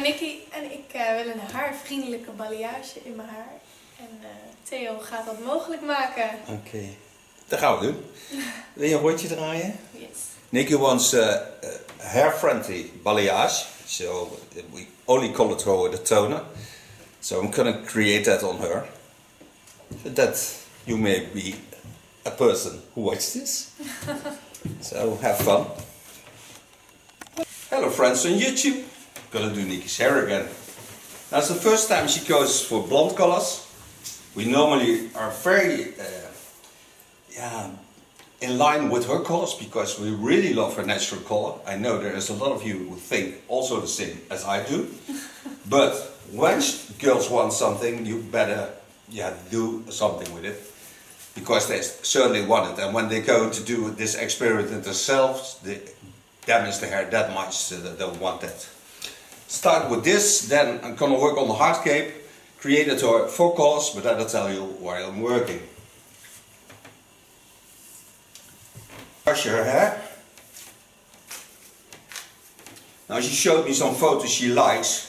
ben Nikki en ik wil een haarvriendelijke balayage in mijn haar. En Theo gaat dat mogelijk maken. Oké, dat gaan we doen. Wil je een rondje draaien? Yes. Nikki wants hair-friendly balayage, so we only color throw the toner. So I'm gonna create that on her, so that you may be a person who watches this. So have fun. Hello friends on YouTube. Gonna do Nikki's hair again. Now it's the first time she goes for blonde colors. We normally are very in line with her colors because we really love her natural color. I know there is a lot of you who think also the same as I do. But when girls want something, you better do something with it, because they certainly want it. And when they go to do this experiment themselves, they damage the hair that much, so they don't want that. Start with this, then I'm gonna work on the hard cape. Created her 4 colors, but I'll tell you while I'm working. Wash her hair. Now she showed me some photos she likes,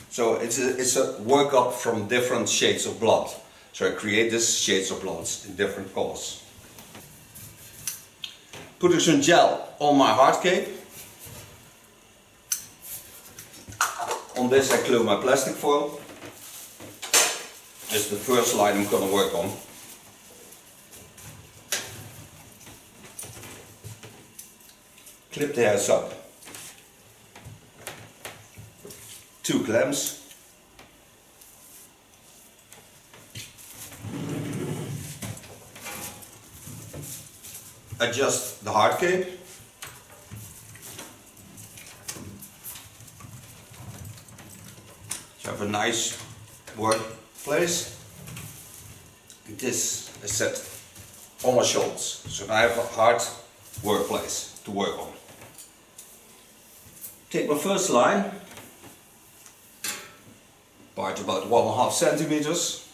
so it's a workup from different shades of blonde. So I create these shades of blondes in different colors. Putting some gel on my hard cape. On this I glue my plastic foil. This is the first line I'm going to work on. Clip the hairs up. 2 clamps. Adjust the hard cape. So have a nice workplace. This is set on my shoulders, so I have a hard workplace to work on. Take my first line, part about 1.5 centimeters.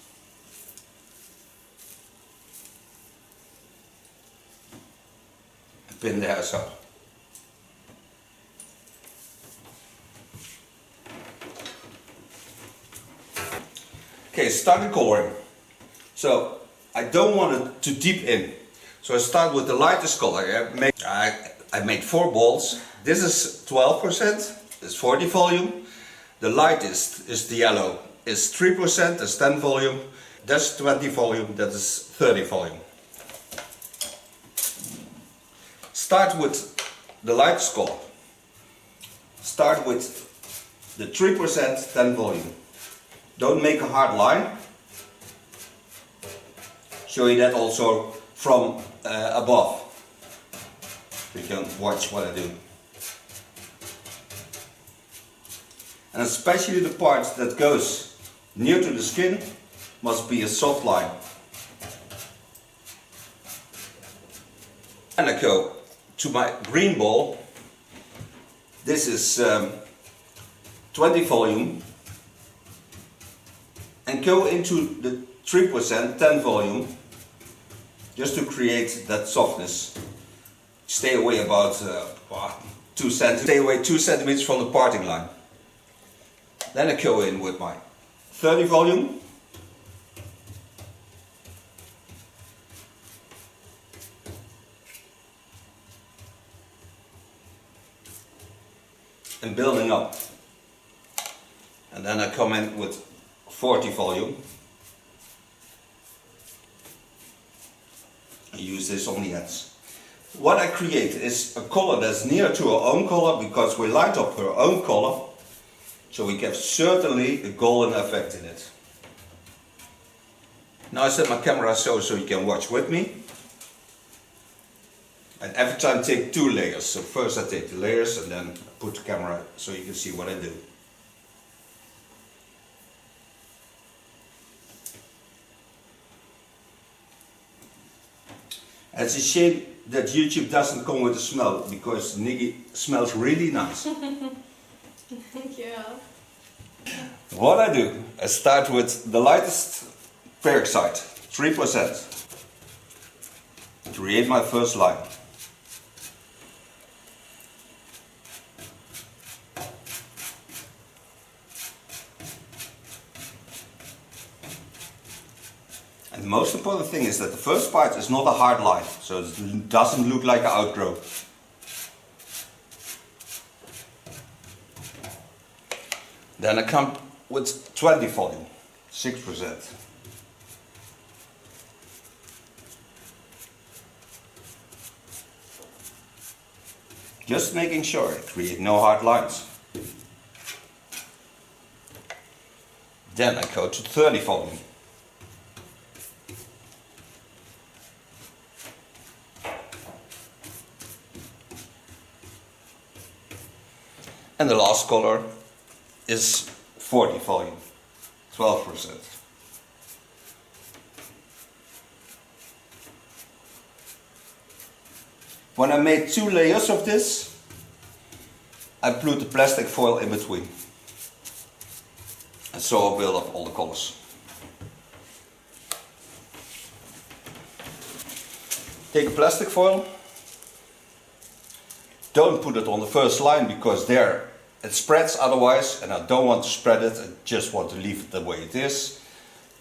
And pin the hairs up. Okay, starting coloring. So I don't want it too deep in. So I start with the lightest color. I made 4 balls. This is 12%, it's 40 volume. The lightest is the yellow, is 3%, that's 10 volume. That's 20 volume, that is 30 volume. Start with the lightest color. Start with the 3%, 10 volume. Don't make a hard line. Show you that also from above. You can watch what I do. And especially the part that goes near to the skin must be a soft line. And I go to my green ball. This is 20 volume. And go into the 3%, 10 volume, just to create that softness. Stay away about 2 centimeters. Stay away 2 centimeters from the parting line. Then I go in with my 30 volume. And building up. And then I come in with 40 volume. I use this on the ends. What I create is a color that's near to our own color, because we light up her own color, so we get certainly a golden effect in it. Now I set my camera so you can watch with me. And every time take 2 layers. So first I take the layers and then put the camera so you can see what I do. It's a shame that YouTube doesn't come with a smell, because Nikki smells really nice. Thank you. What I do, I start with the lightest peroxide, 3%. Create my first line. the most important thing is that the first part is not a hard line, so it doesn't look like an outgrow. Then I come with 20 volume, 6%. Just making sure I create no hard lines. Then I go to 30 volume. And the last color is 40 volume, 12%. When I made 2 layers of this, I put the plastic foil in between. And so I build up all the colors. Take a plastic foil. Don't put it on the first line because there it spreads otherwise, and I don't want to spread it, I just want to leave it the way it is.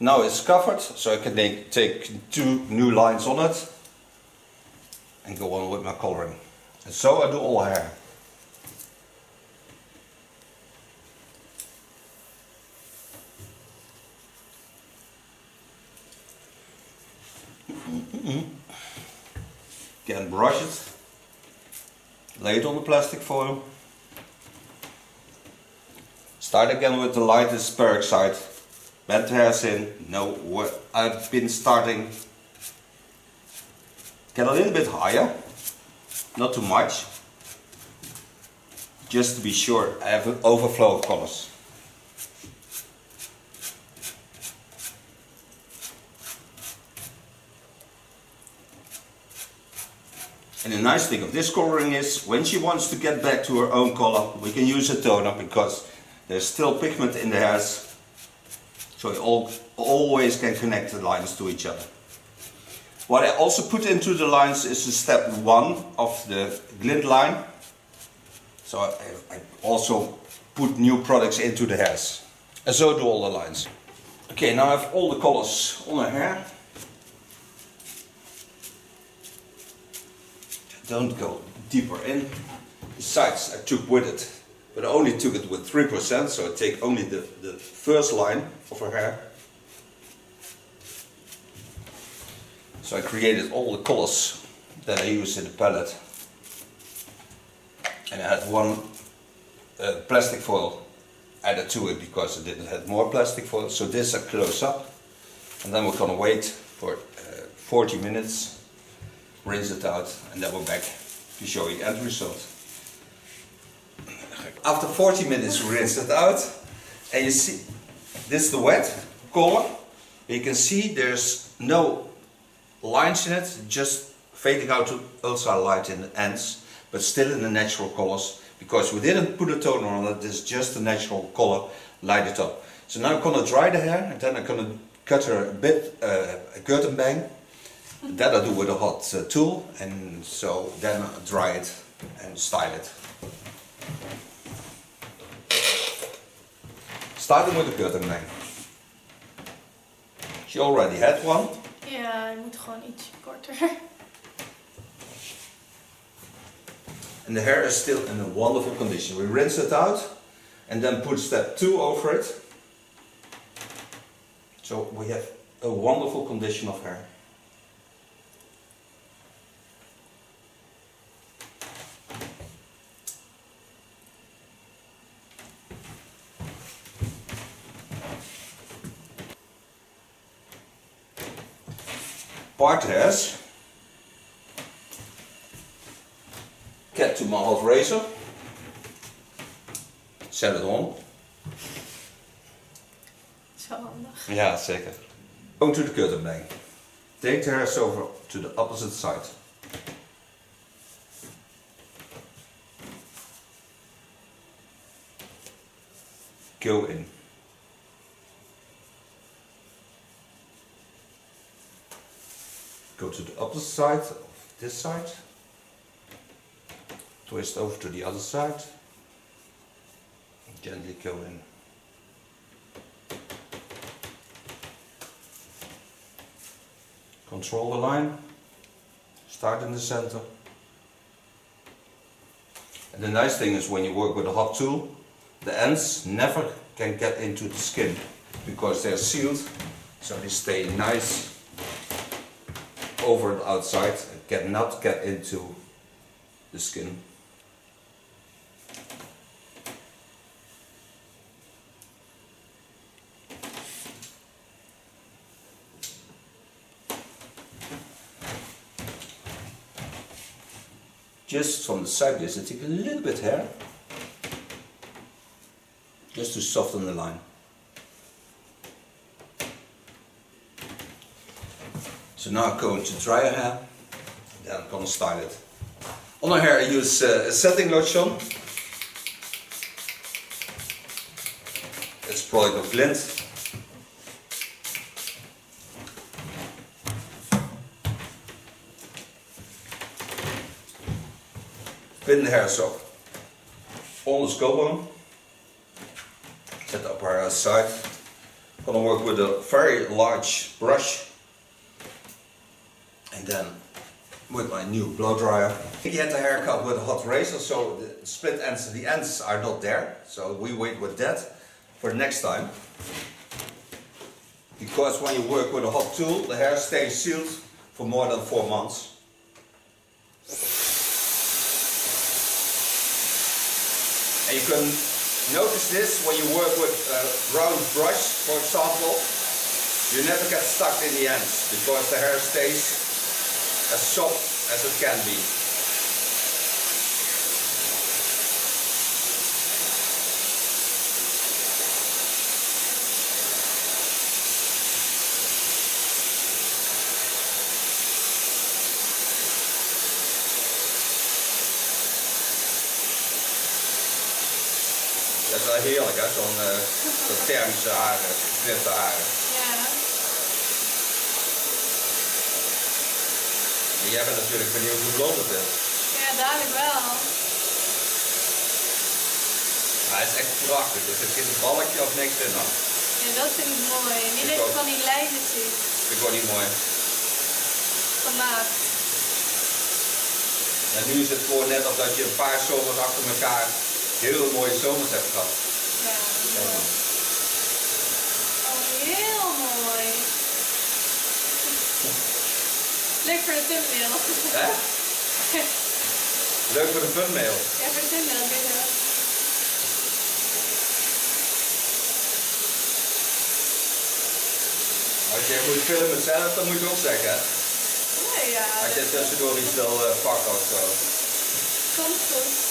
Now it's covered, so I can take 2 new lines on it and go on with my coloring. And so I do all hair. Again, brush it, lay it on the plastic foil. Start again with the lightest peroxide. Bend the hairs in. No, I've been starting. Get a little bit higher, not too much, just to be sure I have an overflow of colors. And the nice thing of this coloring is, when she wants to get back to her own color, we can use a toner because there's still pigment in the hairs, so you always can connect the lines to each other. What I also put into the lines is the step 1 of the glint line. So I also put new products into the hairs. And so do all the lines. Okay, now I have all the colors on her hair. Don't go deeper in. The sides I took with it, but I only took it with 3%, so I take only the first line of her hair. So I created all the colors that I used in the palette. And I had 1 plastic foil added to it because I didn't have more plastic foil. So this I close up, and then we're gonna wait for 40 minutes, rinse it out, and then we're back to show you the end result. After 40 minutes we rinse it out, and you see, this is the wet color. You can see there's no lines in it, just fading out to ultra light in the ends, but still in the natural colors, because we didn't put a toner on it. It's just the natural color, light it up. So now I'm gonna dry the hair, and then I'm gonna cut her a bit, a curtain bang. That I do with a hot tool, and so then I dry it and style it. Starting with the curtain bang. She already had one. Ja, hij moet gewoon iets korter. And the hair is still in a wonderful condition. We rinse it out and then put step 2 over it. So we have a wonderful condition of hair. Part hairs. Get to my hot razor. Set it on. Zo handig. Ja, zeker. Going to the curtain bang. Take the hairs over to the opposite side. Go in. Go to the opposite side of this side. Twist over to the other side. Gently go in. Control the line. Start in the center. And the nice thing is when you work with a hot tool, the ends never can get into the skin because they're sealed, so they stay nice over the outside and cannot get into the skin. Just from the side, I take a little bit hair, just to soften the line. So now I'm going to dry her hair, and then I'm going to style it. On her hair I use a setting lotion. It's product of Glint. Pin the hair so on the skull bone. Set up her side. I'm gonna work with a very large brush, and then with my new blow dryer. He had the haircut with a hot razor, so the split ends, the ends are not there. So we wait with that for the next time. Because when you work with a hot tool, the hair stays sealed for more than 4 months. And you can notice this when you work with a round brush, for example. You never get stuck in the ends because the hair stays as soft as it can be. Dat is wel heerlijk, hè? Zo'n thermische haren, geknipte haren. Ja. En jij bent natuurlijk benieuwd hoe blond het is. Ja, dadelijk wel. Maar het is echt prachtig, er zit geen balkje of niks in, hoor. Ja, dat vind ik mooi. Niet dat je van die lijnen ziet. Vind ik gewoon niet mooi. Gemaakt. En nu is het gewoon net alsof je een paar zomers achter elkaar heel mooie zomers hebt gehad. Ja, mooi. Oh, heel mooi. Leuk voor de thumbnail. Hè? Leuk voor de thumbnail. Ja, voor de thumbnail, weet je wel. Als je moet filmen zelf, dan moet je ook zeggen, hè? Nee, ja. Als je tussendoor iets wil pakken of zo. Komt goed.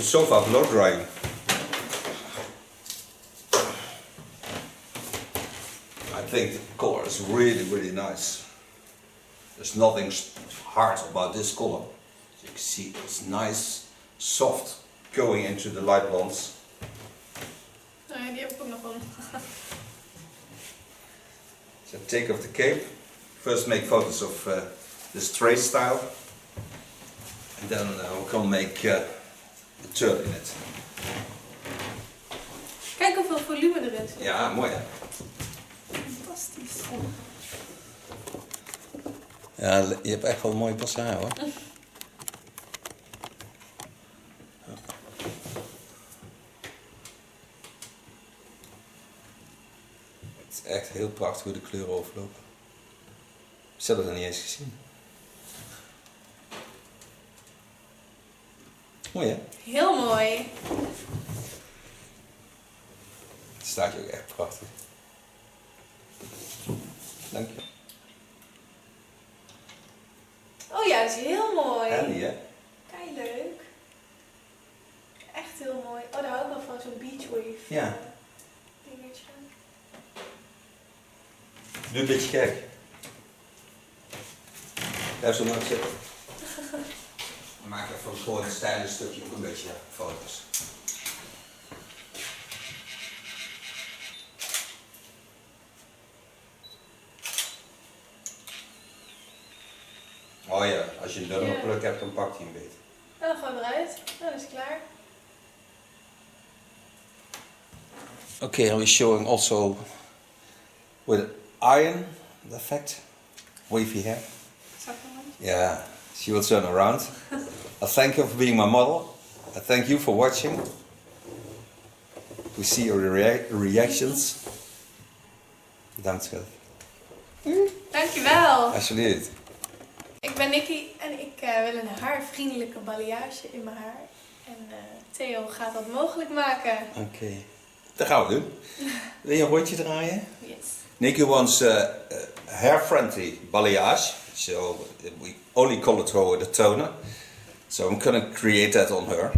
So far blow drying. I think the color is really nice. There's nothing hard about this color. As you can see, it's nice, soft, going into the light blondes. Nee, die heb ik ook nog van. So take off the cape. First make photos of this trace style. And then we can make the turn in it. Kijk hoeveel volume er is. Ja, mooi hè? Fantastisch. Ja, je hebt echt wel een mooie passe haar hoor. Het is echt heel prachtig hoe de kleuren overlopen. Ik heb dat nog niet eens gezien. Mooi hè? Heel mooi. Het staat je ook echt prachtig. Dank je. Oh ja, dat is heel mooi. Handy hè? Kei leuk. Echt heel mooi. Oh, daar hou ik wel van, zo'n beachwave Ja. dingetje. Doe een beetje gek. Blijf zo maar zitten. Dan maak ik even gewoon een stijle stukje, ook een beetje foto's. Oh ja, als je een dunnere pluk hebt, dan pakt hij een beetje. Nou, dan gaan we eruit. Nou, dat is klaar. Okay, and we're showing also with iron effect, wavy hair. Yeah, she will turn around. I thank you for being my model. I thank you for watching. We see your reactions. Bedankt schat. Dankjewel. Alsjeblieft. Ik ben Nikki en ik wil een haarvriendelijke balayage in mijn haar. En Theo gaat dat mogelijk maken. Oké, dat gaan we doen. Wil je een rondje draaien? Yes. Nikki wants hair-friendly balayage, so we only color throw with a toner. So I'm gonna create that on her.